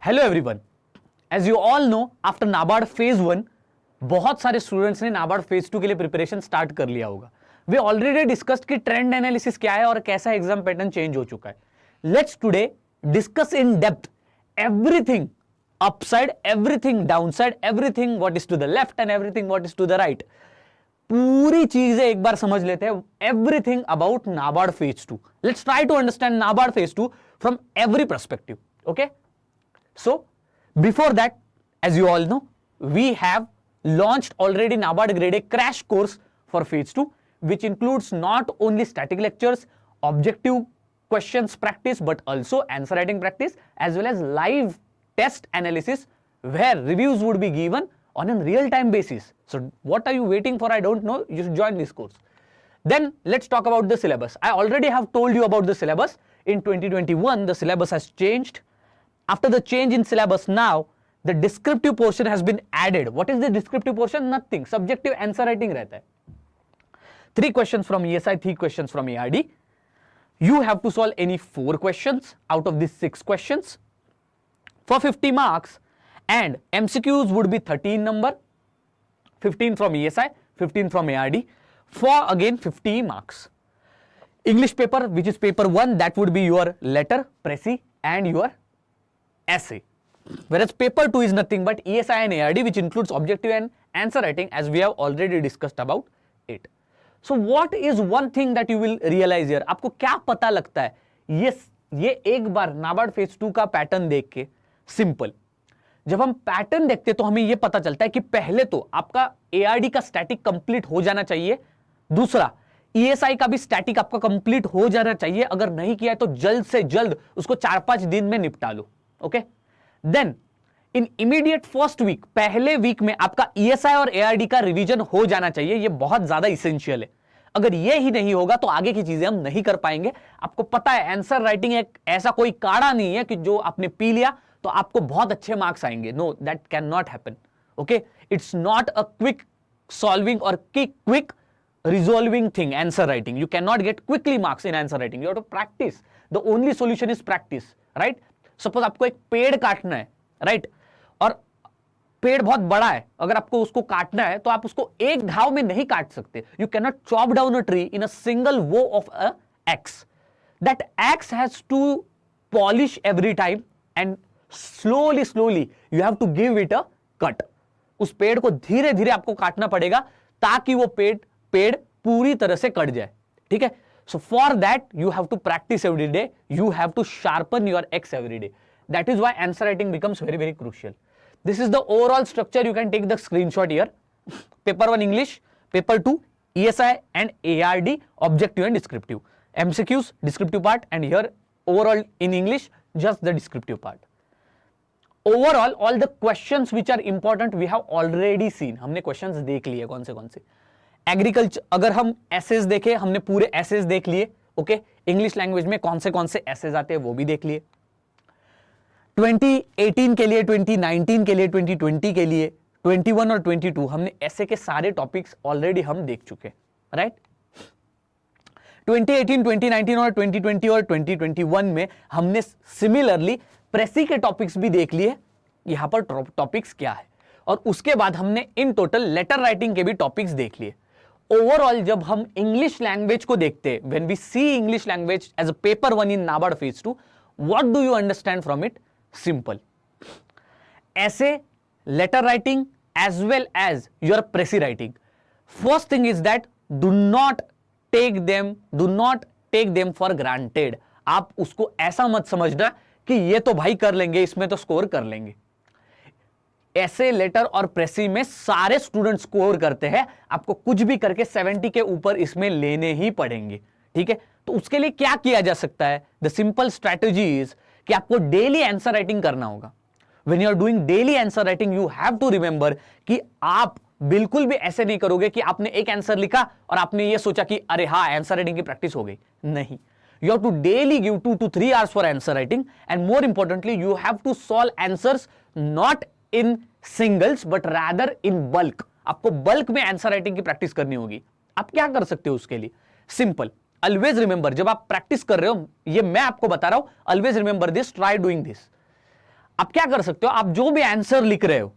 Hello everyone, as you all know after NABARD phase 1 बहुत सारे students ने NABARD phase 2 के लिए प्रिपरेशन स्टार्ट कर लिया होगा। वी ऑलरेडी डिस्कस्ड कि ट्रेंड एनालिसिस क्या है और कैसा एग्जाम पैटर्न चेंज हो चुका है। Let's today discuss in depth everything upside, everything downside, everything what is to the left and everything what is to the right. पूरी चीजें एक बार समझ लेते हैं, everything about NABARD phase 2। Let's try to understand NABARD phase 2 from every perspective. Okay, so before that, as you all know, we have launched already NABARD grade A crash course for phase 2, which includes not only static lectures, objective questions practice, but also answer writing practice as well as live test analysis where reviews would be given on a real time basis. So what are you waiting for? I don't know. You should join this course. Then let's talk about the syllabus. I already have told you about the syllabus. In 2021 the syllabus has changed. After the change in syllabus, now the descriptive portion has been added. What is the descriptive portion? Nothing. Subjective answer writing रहता है. 3 questions from ESI, 3 questions from ARD. You have to solve any 4 questions out of these 6 questions for 50 marks, and MCQs would be 13 number, 15 from ESI, 15 from ARD for again 50 marks. English paper, which is paper 1, that would be your letter, presi and your essay, whereas paper 2 is nothing but ESI and ARD, which includes objective and answer writing, as we have already discussed about it. So what is one thing that you will realize here? आपको क्या पता लगता है ये एक बार NABARD phase 2 का pattern देख के? सिंपल, जब हम पैटर्न देखते तो हमें यह पता चलता है कि पहले तो आपका ARD का स्टैटिक कंप्लीट हो जाना चाहिए, दूसरा ESI का भी स्टैटिक आपका कंप्लीट हो जाना चाहिए। अगर नहीं किया है तो जल्द से जल्द उसको 4-5 दिन में निपटा लो। Okay, then in immediate first week, पहले वीक में आपका ESI और ARD का रिवीजन हो जाना चाहिए। ये बहुत ज्यादा इसेंशियल है। अगर ये ही नहीं होगा तो आगे की चीजें हम नहीं कर पाएंगे। आपको पता है आंसर राइटिंग एक ऐसा कोई काढ़ा नहीं है कि जो आपने पी लिया तो आपको बहुत अच्छे मार्क्स आएंगे। No, that can not happen. Okay, it's not a quick solving और quick resolving thing. Answer writing, you cannot get quickly marks in answer writing. You have to practice. The only solution is practice, right? Suppose आपको एक पेड़ काटना है, right, और पेड़ बहुत बड़ा है। अगर आपको उसको काटना है तो आप उसको एक घाव में नहीं काट सकते। You can not chop down a tree in a single वो of a axe. That axe has to polish every time and slowly you have to give it a cut. उस पेड़ को धीरे धीरे आपको काटना पड़ेगा ताकि वो पेड़ पूरी तरह से कट जाए। ठीक है, so for that you have to practice every day, you have to sharpen your X every day. That is why answer writing becomes very crucial. This is the overall structure. You can take the screenshot here. Paper 1 English, paper 2 ESI and ARD, objective and descriptive, MCQs descriptive part, and here overall in English just the descriptive part. Overall all the questions which are important we have already seen. हमने questions देख लिए कौन से। Agriculture, अगर हम essays देखें, हमने पूरे एसेज देख लिए। ओके, इंग्लिश लैंग्वेज में कौन से एसेज आते हैं वो भी देख लिए। 2018 के लिए, 2019 के लिए, 2020 के लिए, 21 और 22 हमने ऐसे के सारे टॉपिक्स ऑलरेडी हम देख चुके, राइट। 2018, 2019 और 2020 और 2021 में हमने सिमिलरली प्रेसी के टॉपिक्स भी देख लिए। यहां पर टॉपिक्स क्या है, और उसके बाद हमने इन टोटल लेटर राइटिंग के भी टॉपिक्स देख लिए। ओवरऑल जब हम इंग्लिश लैंग्वेज को देखते हैं, when we see English language as a paper 1 in NABARD phase 2, what do you understand from it? Simple, ऐसे letter writing as well as your precis writing. First thing is that do not take them for granted. आप उसको ऐसा मत समझना कि ये तो भाई कर लेंगे, इसमें तो स्कोर कर लेंगे। ऐसे लेटर और प्रेसी में सारे स्टूडेंट स्कोर करते हैं। आपको कुछ भी करके 70 के ऊपर इसमें लेने ही पड़ेंगे। ठीक है, तो उसके लिए क्या किया जा सकता है? द सिंपल स्ट्रेटेजी इज कि आपको डेली आंसर राइटिंग करना होगा। When you are doing daily answer writing, you have to remember कि आप बिल्कुल भी ऐसे नहीं करोगे कि आपने एक आंसर लिखा और आपने ये सोचा कि अरे हाँ आंसर राइटिंग की प्रैक्टिस हो गई। नहीं, you have to daily give 2 to 3 hours for answer writing, and more importantly you have to solve answers not in singles but rather in bulk. आपको बल्क में आंसर राइटिंग की practice करनी होगी। आप क्या कर सकते हो उसके लिए? सिंपल, ऑलवेज रिमेंबर, जब आप प्रैक्टिस कर रहे हो, ये मैं आपको बता रहा हूं, always remember this, try doing this. आप क्या कर सकते हो, आप जो भी आंसर लिख रहे हो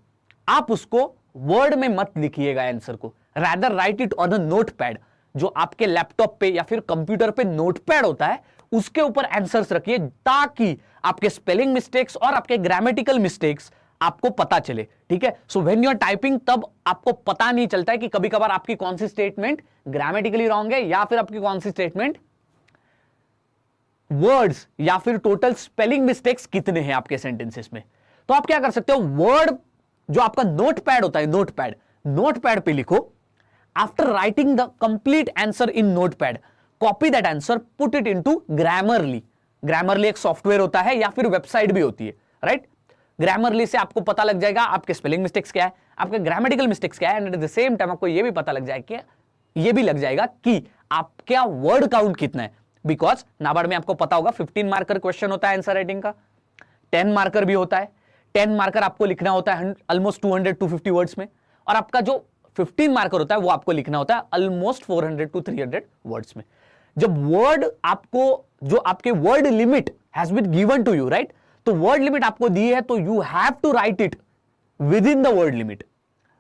आप उसको वर्ड में मत लिखिएगा आंसर को, rather right it on a notepad. जो आपके लैपटॉप पे या फिर कंप्यूटर पे नोटपैड होता है उसके ऊपर आंसर्स रखिए, ताकि आपके स्पेलिंग मिस्टेक्स और आपके ग्रामेटिकल मिस्टेक्स आपको पता चले। ठीक है, so when you are typing तब आपको पता नहीं चलता है कि कभी कभार आपकी कौन सी स्टेटमेंट ग्रामेटिकली रॉन्ग है या फिर आपकी कौन सी स्टेटमेंट वर्ड्स या फिर टोटल स्पेलिंग मिस्टेक्स कितने हैं आपके सेंटेंसेस में। तो आप क्या कर सकते हो, वर्ड जो आपका नोटपैड होता है, नोटपैड पे लिखो, after writing the complete answer in notepad copy that answer, put it into Grammarly. Grammarly एक सॉफ्टवेयर होता है या फिर वेबसाइट भी होती है, राइट। ग्रामरली से आपको पता लग जाएगा आपके स्पेलिंग मिस्टेक्स क्या है, आपके ग्रामेटिकल मिस्टेक्स क्या है, and eight the same time आपको यह भी पता लग जाएगा कि आपका वर्ड काउंट कितना है। बिकॉज नाबार्ड में आपको पता होगा 15 मार्कर क्वेश्चन होता है आंसर राइटिंग का, 10 मार्कर भी होता है। 10 मार्कर आपको लिखना होता है ऑलमोस्ट 200-250 वर्ड्स में, और आपका जो 15 मार्कर होता है वो आपको लिखना होता है ऑलमोस्ट 400-300 वर्ड्स में। जब वर्ड आपको, जो आपके word limit has been given to you, right, तो वर्ड लिमिट आपको दी है तो you have to write it within the word limit.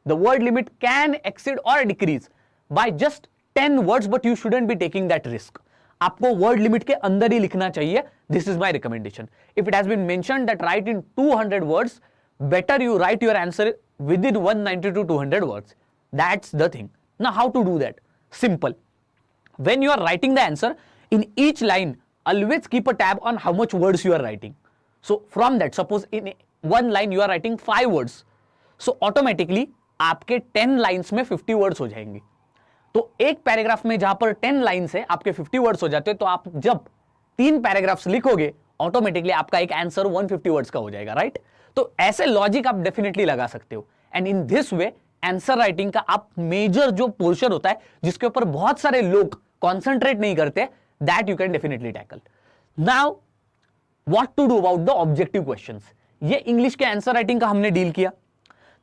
The word limit can exceed और decrease by just 10 words, but you shouldn't be taking that risk. आपको word limit के अंदर ही लिखना चाहिए, this is my recommendation. If it has been mentioned that write in 200 words, better you write your answer within 190 to 200 words. That's the thing. Now how to do that? Simple. When you are writing the answer, in each line, always keep a tab on how much words you are writing. So from that, suppose in one line you are writing 5 words, so automatically आपके 10 lines में 50 words हो जाएंगे। तो एक paragraph में जहां पर 10 lines है आपके 50 वर्ड्स हो जाते हैं, तो आप जब 3 पैराग्राफ्स लिखोगे ऑटोमेटिकली आपका एक आंसर 150 वर्ड्स का हो जाएगा, राइट। तो ऐसे लॉजिक आप डेफिनेटली लगा सकते हो, and in this way answer writing का आप मेजर जो पोर्शन होता है जिसके ऊपर बहुत सारे लोग कॉन्सेंट्रेट नहीं करते, that you can definitely tackle. Now what to do about the objective questions? ये इंग्लिश के आंसर राइटिंग का हमने डील किया।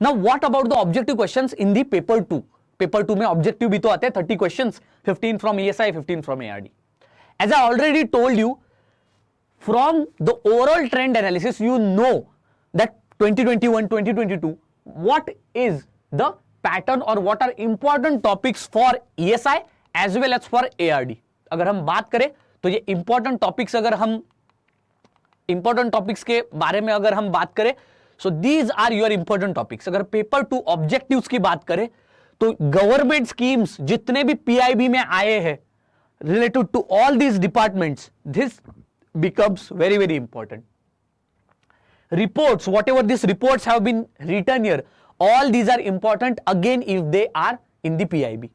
Now what about the objective questions in the paper 2? Paper 2 में ऑब्जेक्टिव भी तो आते हैं, 30 questions, 15 from ESI, 15 from ARD। As I already told you, from the overall trend analysis you know that 2021, 2022 what is the pattern or what are important topics for ESI as well as for ARD। अगर हम बात करें तो ये important topics, अगर हम important topics के बारे में अगर हम बात करें, so these are your important topics. अगर पेपर 2 ऑब्जेक्टिव्स की बात करें तो गवर्नमेंट स्कीम्स जितने भी PIB में आए हैं related to all these departments, this becomes very very important. Reports, whatever these reports have been written here, all these are important again if they are in the PIB।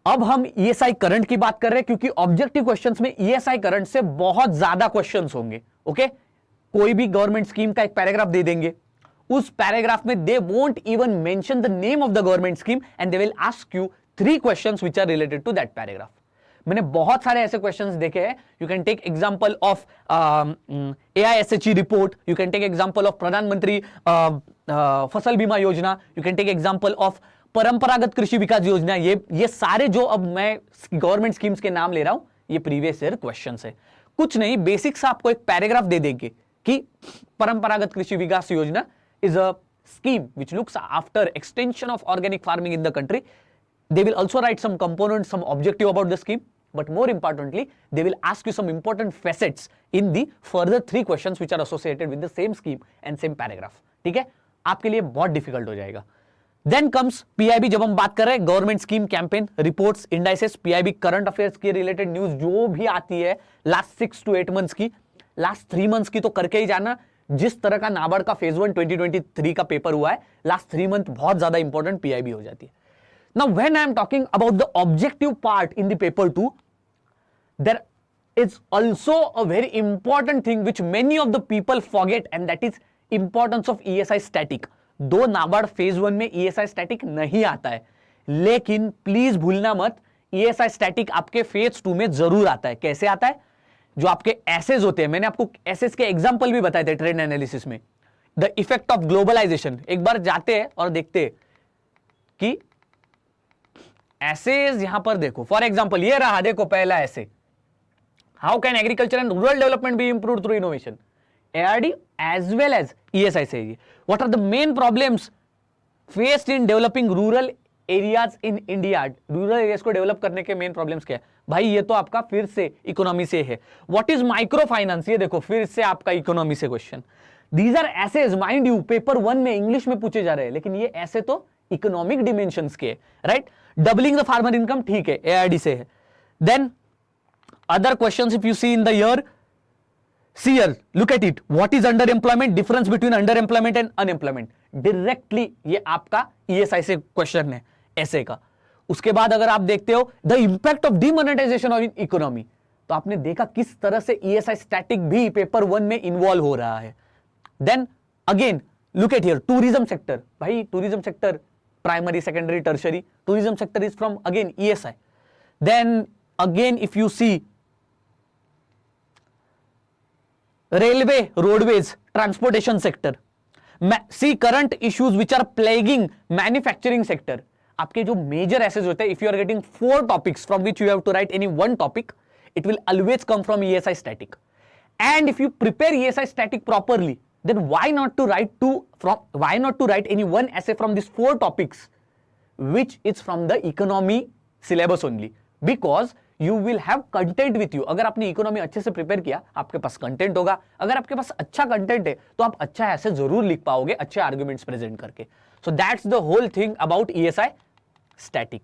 अब हम ESI current की बात कर रहे हैं क्योंकि objective questions में ESI current से बहुत ज्यादा क्वेश्चंस होंगे। ओके, कोई भी गवर्नमेंट स्कीम का एक पैराग्राफ दे देंगे, उस पैराग्राफ में they won't even mention the name of the government scheme and they will ask you 3 questions which are related to that paragraph. मैंने बहुत सारे ऐसे क्वेश्चंस देखे हैं। You can take example of AISHE report, you can take example of Pradhan Mantri Fasal Bima Yojana, you can take example of Paramparagat Krishi विकास योजना। ये सारे जो अब मैं गवर्नमेंट स्कीम्स के नाम ले रहा हूं, ये प्रीवियस ईयर क्वेश्चंस है। कुछ नहीं, बेसिक्स आपको एक पैराग्राफ दे देंगे कि परंपरागत कृषि विकास योजना is a scheme which looks after extension of organic farming in the country. They will also write some components, some objective about the scheme, but more importantly they will ask you some important facets in the further 3 questions which are associated with the same scheme and same paragraph। ठीक है, आपके लिए बहुत difficult हो जाएगा। Then comes PIB। जब हम बात कर रहे हैं government scheme, campaign, reports, indices, PIB current affairs के रिलेटेड न्यूज जो भी आती है लास्ट 6 to 8 मंथ्स की, लास्ट 3 मंथ्स की तो करके ही जाना। जिस तरह का नाबार्ड का फेज 1 2023 का पेपर हुआ है, लास्ट 3 मंथ बहुत ज्यादा इंपॉर्टेंट PIB हो जाती है। Now when I am talking about the objective part in the paper 2, there is also a very important thing which many of the people forget, and that is importance of ESI static। दो NABARD phase 1 में ESI static नहीं आता है, लेकिन please भूलना मत ESI static आपके phase 2 में जरूर आता है। कैसे आता है? जो आपके एसेज होते हैं, मैंने आपको एसेज के एग्जांपल भी बताए थे ट्रेंड एनालिसिस में। द इफेक्ट ऑफ ग्लोबलाइजेशन, एक बार जाते हैं और देखते हैं कि एसेज यहां पर देखो। फॉर एग्जांपल ये रहा, देखो पहला ऐसे, how can agriculture and rural development be improved through innovation. ARD as well as ESI से ये what are the main problems faced in developing rural areas in India. Rural areas को develop करने के मेन प्रॉब्लम्स क्या है भाई, ये तो आपका फिर से इकोनॉमी से है. व्हाट इज माइक्रो फाइनेंस, ये देखो फिर से आपका इकोनॉमी से question. These are essays, mind you paper 1 में इंग्लिश में पूछे जा रहे हैं, लेकिन ये ऐसे तो इकोनॉमिक डिमेंशंस के, right. Doubling the farmer income ठीक है, ARD से है. Then other questions if you see in the year, see here, look at it, what is underemployment, difference between underemployment and unemployment. Directly ये आपका ESI से question है ऐसे का. उसके बाद अगर आप देखते हो the impact of demonetisation of economy, तो आपने देखा किस तरह से ESI स्टैटिक भी पेपर 1 में इन्वॉल्व हो रहा है. Then again look at here, tourism sector, भाई tourism sector primary secondary tertiary, tourism sector is from again ESI. Then again if you see railway, roadways, transportation sector, see current issues which are plaguing manufacturing sector. आपके जो major essays होते हैं, if you are getting 4 topics from which you have to write any one topic, it will always come from ESI static. And if you prepare ESI static properly, then why not to write any one essay from these 4 topics which is from the economy syllabus only, because you will have content with you. अगर आपने economy अच्छे से prepare किया, आपके पास content होगा. अगर आपके पास अच्छा कंटेंट है तो आप अच्छा ऐसे जरूर लिख पाओगे, अच्छे आर्ग्यूमेंट्स प्रेजेंट करके. So that's the whole thing about ESI static.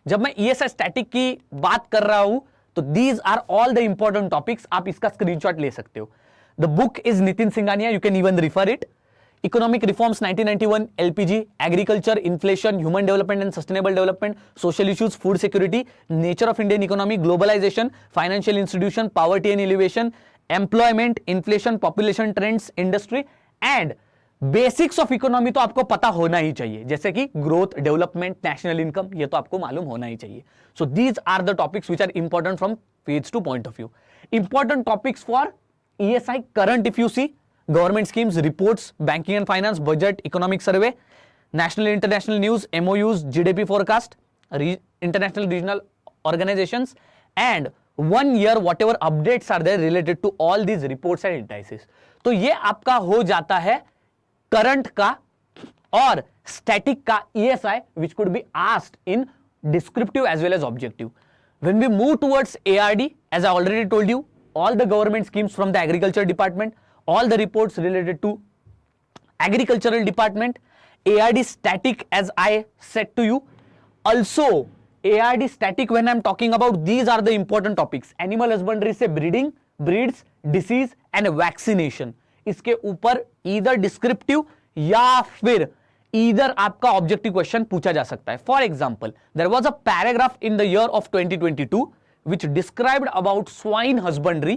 जब मैं ESI स्टैटिक की बात कर रहा हूं तो these are all the important topics. आप इसका स्क्रीनशॉट ले सकते हो. The book is Nitin Singhania, you can even refer it. Economic Reforms 1991, LPG, Agriculture, Inflation, Human Development and Sustainable Development, Social Issues, Food Security, Nature of Indian Economy, Globalization, Financial Institution, Poverty and Elevation, Employment, Inflation, Population Trends, Industry and Basics of Economy. तो आपको पता होना ही चाहिए, जैसे कि Growth, Development, National Income, ये तो आपको मालूम होना ही चाहिए. So these are the topics which are important from phase 2 point of view. Important topics for ESI current, if you see, government schemes, reports, banking and finance, budget, economic survey, national and international news, MOUs, GDP forecast, international regional organizations, and 1 year whatever updates are there related to all these reports and indices. तो ये आपका हो जाता है current का और static का ESI, which could be asked in descriptive as well as objective. When we move towards ARD, as I already told you, all the government schemes from the agriculture department, all the reports related to agricultural department, ARD static as I said to you. Also ARD static, when I'm talking about, these are the important topics. Animal husbandry से breeding, breeds, disease and vaccination. इसके ऊपर either descriptive या फिर either आपका objective question पूछा जा सकता है. For example, there was a paragraph in the year of 2022 which described about swine husbandry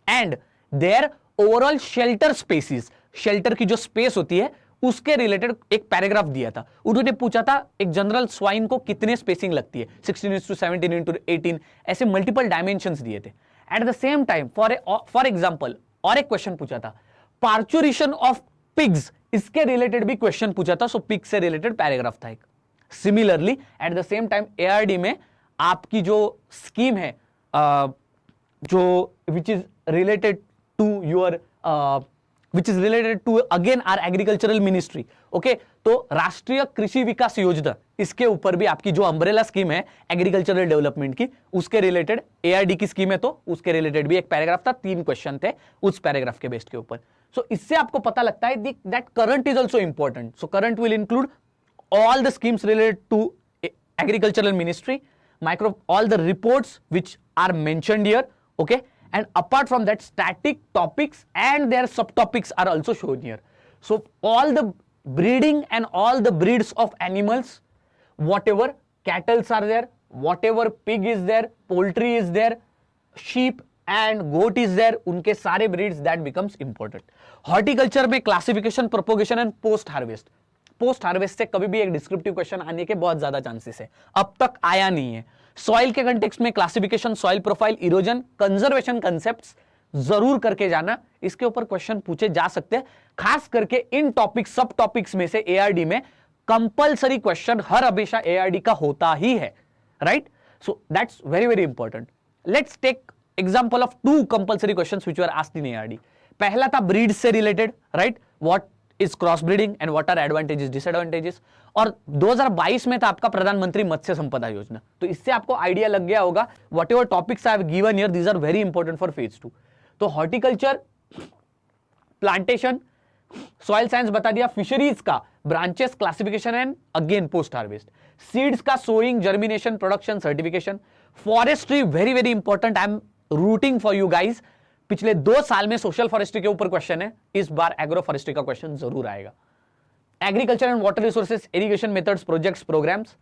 and their overall shelter species. shelter की जो स्पेस होती है उसके रिलेटेड एक पैराग्राफ दिया था. उन्होंने पूछा था एक जनरल स्वाइन को कितने स्पेसिंग लगती है, 16:17:18, ऐसे मल्टीपल डायमेंशंस दिए थे. At the same time for example और एक क्वेश्चन पूछा था पार्चुरेशन ऑफ पिग्स, इसके रिलेटेड भी क्वेश्चन पूछा था. सो पिग से रिलेटेड पैराग्राफ था एक. Similarly at the same time ARD में आपकी जो स्कीम है जो which is related to your which is related to again our agricultural ministry. Okay, तो राष्ट्रीय कृषि विकास योजना, इसके ऊपर भी आपकी जो अम्ब्रेला स्कीम है एग्रीकल्चरल डेवलपमेंट की, उसके रिलेटेड ARD की स्कीम है तो उसके रिलेटेड भी एक पैराग्राफ था. 3 क्वेश्चन थे उस पैराग्राफ के बेस्ड के ऊपर. सो इससे आपको पता लगता है that current is also important. So current will include all the schemes related to agricultural ministry, all the reports which are mentioned here, okay, and apart from that static topics and their subtopics are also shown here. So all the breeding and all the breeds of animals, whatever cattle are there, whatever pig is there, poultry is there, sheep and goat is there, उनके सारे breeds that becomes important. Horticulture में classification, propagation and post harvest. Post harvest से कभी भी एक descriptive question आने के बहुत ज्यादा चांसेस है, अब तक आया नहीं है. सॉइल के कंटेक्स्ट में classification, soil profile, erosion, conservation concepts जरूर करके जाना. इसके ऊपर क्वेश्चन पूछे जा सकते हैं, खास करके इन टॉपिक सब टॉपिक्स में से ARD में कंपलसरी क्वेश्चन हर हमेशा ARD का होता ही है, right. So that's very very important. Let's take example of 2 compulsory questions which were asked in ARD. पहला था ब्रीड से related, right, what is cross breeding and what are advantages disadvantages, और 2022 में था आपका प्रधानमंत्री मत्स्य संपदा योजना। तो इससे आपको आइडिया लग गया होगा whatever topics I have given here, these are very important for phase 2। तो हॉर्टिकल्चर, प्लांटेशन, सॉइल साइंस बता दिया, फिशरीज का branches, classification and again post harvest, seeds का sowing, germination, production, certification, forestry very very important, I am rooting for you guys. पिछले 2 साल में social forestry के ऊपर क्वेश्चन है, इस बार एग्रो फॉरेस्ट्री का क्वेश्चन जरूर आएगा। Agriculture and water resources, irrigation methods, projects, programmes,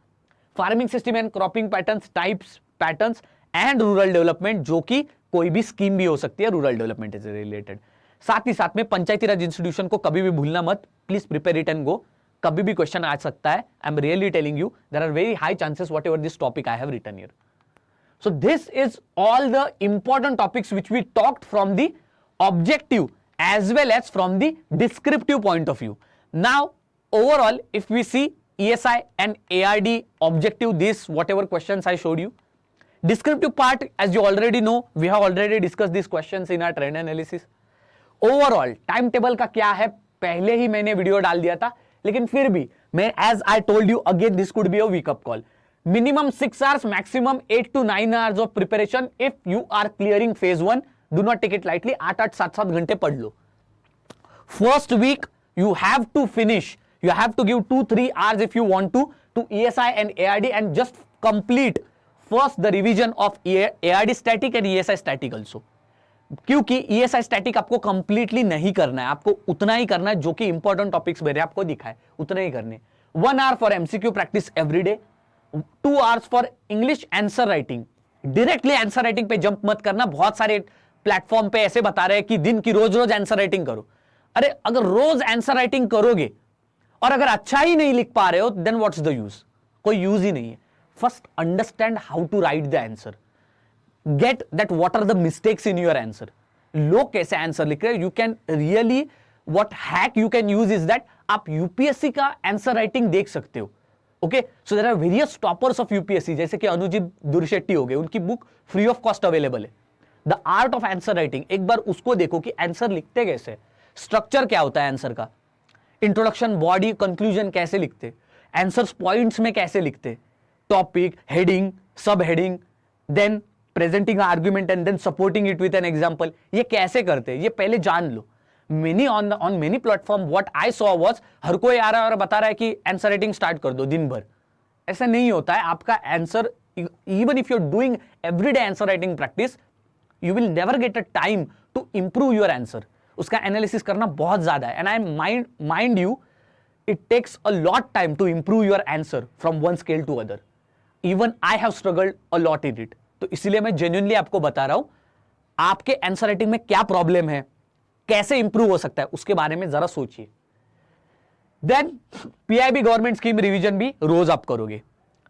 farming system and cropping patterns, types, patterns and rural development, जो कि कोई भी स्कीम भी हो सकती है रूरल डेवलपमेंट से रिलेटेड। साथ ही साथ में पंचायती राज इंस्टीट्यूशन को कभी भी भूलना मत, please prepare it and go, कभी भी क्वेश्चन आ सकता है। I am really telling you, there are very high chances whatever this topic I have written here. So this is all the important topics which we talked from the objective as well as from the descriptive point of view. Now overall if we see ESI and ARD objective, this whatever questions I showed you, descriptive part as you already know, we have already discussed these questions in our trend analysis. Overall time table का क्या है पहले ही मैंने video डाल दिया था, लेकिन फिर भी मैं as I told you again this could be a wake up call. Minimum 6 hours, maximum 8 to 9 hours of preparation if you are clearing phase 1. Do not take it lightly. 8-8, 7-7 घंटे पढ़ लो. First week you have to finish. You have to give 2-3 hours if you want to ESI and ARD and just complete first the revision of ARD static and ESI static also. क्योंकि ESI static आपको completely नहीं करना है, आपको उतना ही करना है जो कि important topics मैंने आपको दिखाए, उतना ही करने। 1 hour for MCQ practice every day. 2 hours for English answer writing. Directly answer writing पे जंप मत करना, बहुत सारे प्लेटफॉर्म पे ऐसे बता रहे हैं कि दिन की रोज रोज आंसर राइटिंग करो। अरे अगर रोज आंसर राइटिंग करोगे और अगर अच्छा ही नहीं लिख पा रहे हो देन व्हाट्स द यूज, कोई यूज ही नहीं है। First understand how to write the answer, get that what are the mistakes in your answer, लोग कैसे आंसर लिख रहे हैं। You can really what hack you can use is that आप यूपीएससी का आंसर राइटिंग देख सकते हो। Okay, so there are various toppers of UPSC, जैसे कि अनुजीत दुर्शेट्टी हो गए, उनकी book free of cost available है, the art of answer writing. एक बार उसको देखो कि आंसर लिखते कैसे, स्ट्रक्चर क्या होता है आंसर का, इंट्रोडक्शन, बॉडी, कंक्लूजन कैसे लिखते, आंसर्स पॉइंट्स में कैसे लिखते, topic, heading, sub heading, then presenting argument and then supporting it with an example, ये कैसे करते हैं ये पहले जान लो। Many on many platform what I saw was हर कोई आ रहा है और बता रहा है कि आंसर राइटिंग स्टार्ट कर दो दिन भर। ऐसा नहीं होता है, आपका answer even if you are doing everyday answer writing practice you will never get a time to improve your answer. उसका एनालिसिस करना बहुत ज्यादा है and I mind you it takes a lot time to improve your answer from one scale to other. Even I have struggled a lot in it. तो इसीलिए मैं genuinely आपको बता रहा हूं आपके आंसर राइटिंग में क्या प्रॉब्लम है, कैसे इंप्रूव हो सकता है, उसके बारे में जरा सोचिए। Then PIB government scheme revision भी रोज आप करोगे।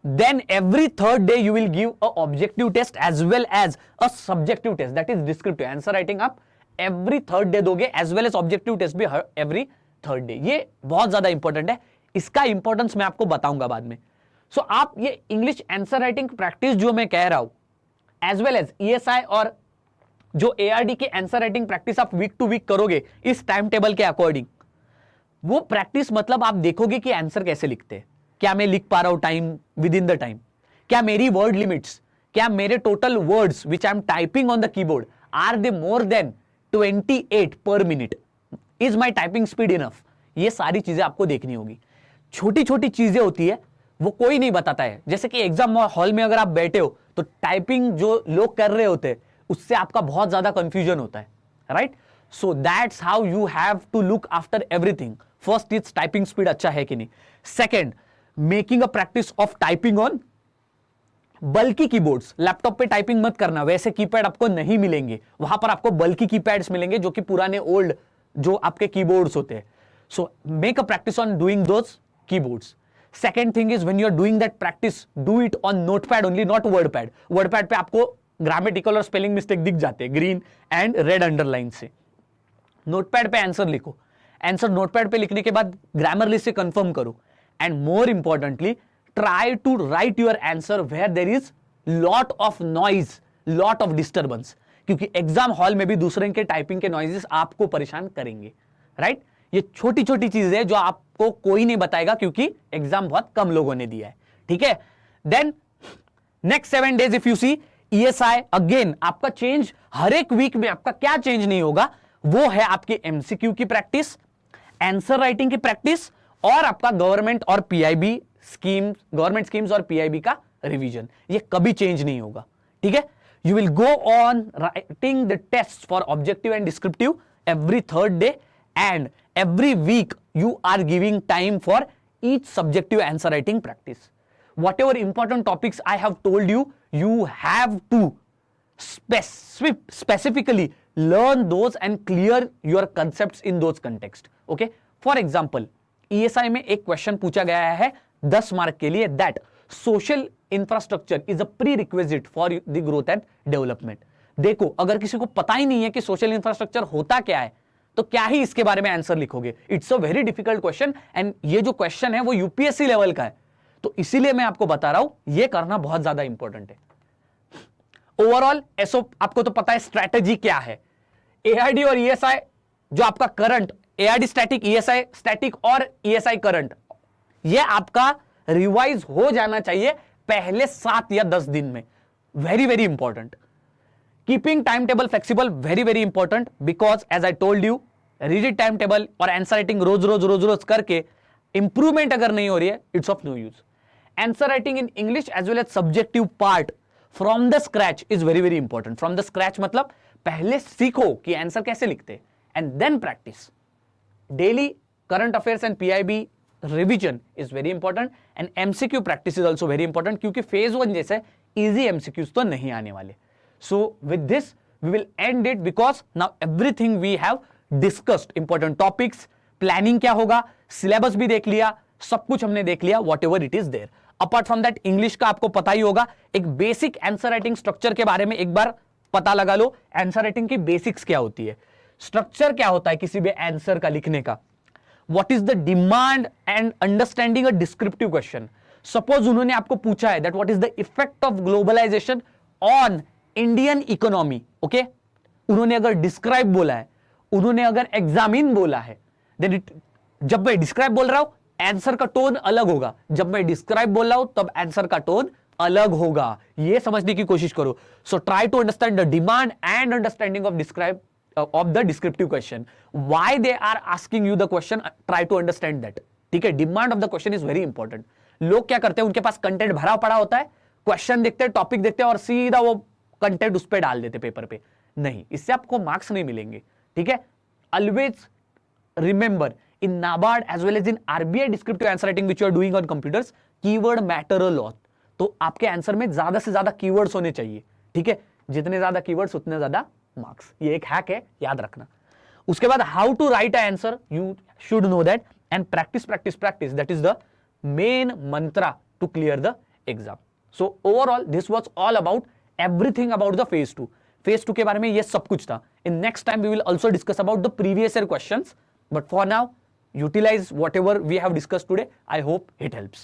Then every third day you will give a objective test as well as a subjective test, that is descriptive. Answer writing आप एवरी थर्ड डे दोगे as well as objective test भी every third day. ये बहुत ज्यादा important है, इसका importance मैं आपको बताऊंगा बाद में। सो आप ये इंग्लिश आंसर राइटिंग प्रैक्टिस जो मैं कह रहा हूं एज वेल एज ईएसआई और जो एआरडी के आंसर राइटिंग प्रैक्टिस आप वीक टू वीक करोगे इस टाइम टेबल के अकॉर्डिंग, वो प्रैक्टिस मतलब आप देखोगे कि आंसर कैसे लिखते हैं, क्या मैं लिख पा रहा हूं time within the time, क्या मेरी वर्ड लिमिट्स, क्या मेरे total words which I am typing on the keyboard are they more than 28 per minute, is my typing speed enough. ये सारी चीजें आपको देखनी होगी। छोटी छोटी चीजें होती है वो कोई नहीं बताता है, जैसे कि एग्जाम हॉल में अगर आप बैठे हो तो टाइपिंग जो लोग कर रहे होते हैं उससे आपका बहुत ज्यादा कंफ्यूजन होता है, right. So that's how you have to look after everything. First is typing speed अच्छा है कि नहीं, second making a practice of typing on बल्कि कीबोर्ड्स। लैपटॉप पे टाइपिंग मत करना, वैसे कीपैड आपको नहीं मिलेंगे, वहां पर आपको बल्कि कीपैड्स मिलेंगे जो कि पुराने ओल्ड जो आपके कीबोर्ड्स होते हैं। So make a practice on doing those keyboards. Second thing is when you are doing that practice do it on Notepad only, not WordPad. WordPad पे आपको ग्रामेटिकल और स्पेलिंग मिस्टेक दिख जाते हैं ग्रीन एंड रेड अंडरलाइन से। Notepad पे answer लिखो, answer Notepad पे लिखने के बाद ग्रामरली से कंफर्म करो and more importantly try to write your answer where there is lot of noise, lot of disturbance. क्योंकि एग्जाम हॉल में भी दूसरे के टाइपिंग के नॉइजेस आपको परेशान करेंगे, राइट? ये छोटी छोटी चीजें जो आपको कोई नहीं बताएगा क्योंकि एग्जाम बहुत कम लोगों ने दिया है, ठीक है? Then next 7 days if you see ESI, again आपका चेंज हर एक वीक में आपका क्या चेंज नहीं होगा, वो है आपके MCQ की प्रैक्टिस, आंसर राइटिंग की प्रैक्टिस और आपका गवर्नमेंट और PIB स्कीम, गवर्नमेंट स्कीम्स और PIB का रिवीजन। ये कभी चेंज नहीं होगा, ठीक है? You will go on writing the test for objective and descriptive every third day and every week you are giving time for each subjective answer writing practice. Whatever important topics I have told you, you have to specifically learn those and clear your concepts in those context. Okay? For example, ESI में एक question पूछा गया है 10 mark के लिए, that social infrastructure is a prerequisite for the growth and development. देखो, अगर किसी को पता ही नहीं है कि सोशल इंफ्रास्ट्रक्चर होता क्या है, तो क्या ही इसके बारे में आंसर लिखोगे? It's a very difficult question and ये जो क्वेश्चन है वो यूपीएससी लेवल का है, तो इसीलिए मैं आपको बता रहा हूं ये करना बहुत ज्यादा इंपॉर्टेंट है। ओवरऑल एसओ आपको तो पता है स्ट्रैटेजी क्या है। एआरडी और ईएसआई जो आपका current, ARD static, ESI static और ईएसआई करंट, ये आपका रिवाइज हो जाना चाहिए पहले 7 या 10 दिन में। Very very important. Keeping time table flexible, very very important, because as I told you rigid time table और आंसर राइटिंग रोज रोज करके इंप्रूवमेंट अगर नहीं हो रही है, it's of no use. Answer writing in English as well as subjective part from the scratch is very very important. From the scratch मतलब पहले सीखो कि आंसर कैसे लिखते and then practice. Daily current affairs and PIB revision is very important and MCQ practice is also very important, क्योंकि phase 1 जैसे easy MCQs तो नहीं आने वाले। So with this we will end it because now everything we have discussed, important topics, planning क्या होगा, syllabus भी देख लिया, सब कुछ हमने देख लिया, whatever it is there. Apart from that English का आपको पता ही होगा, एक basic answer writing structure के बारे में एक बार पता लगा लो। आंसर राइटिंग की बेसिक्स क्या होती है, स्ट्रक्चर क्या होता है किसी भी आंसर का लिखने का, what is the demand and understanding a descriptive question. Suppose उन्होंने आपको पूछा है that what is the effect of globalisation on Indian economy, okay, उन्होंने अगर डिस्क्राइब बोला है, उन्होंने अगर एग्जामिन बोला है, देन इट, जब मैं डिस्क्राइब बोल रहा हूं आंसर का टोन अलग होगा, जब मैं डिस्क्राइब बोल रहा हूं तब आंसर का टोन अलग होगा। ये समझने की कोशिश करो। So try to understand the demand and understanding of describe of the descriptive question, why they are asking you the question, try to understand that, ठीक है? Demand of the question is very important. लोग क्या करते हैं, उनके पास content भरा पड़ा होता है, क्वेश्चन देखते हैं, टॉपिक देखते हैं और सीधा वो कंटेंट उस पे डाल देते पेपर पे। नहीं, इससे आपको मार्क्स नहीं मिलेंगे, ठीक है? Always remember in NABARD as well as in RBI descriptive answer writing which you are doing on computers, keyword matter a lot. तो आपके आंसर में ज्यादा से ज्यादा कीवर्ड्स होने चाहिए, ठीक है? जितने ज्यादा कीवर्ड्स उतने ज्यादा मार्क्स। ये एक हैक है, याद रखना। उसके बाद how to write a answer, you should know that and practice practice practice, that is the main mantra to clear the exam. So overall this was all about everything about the phase 2. phase 2 के बारे में ये सब कुछ था। In next time we will also discuss about the previous year questions, but for now utilize whatever we have discussed today. I hope it helps.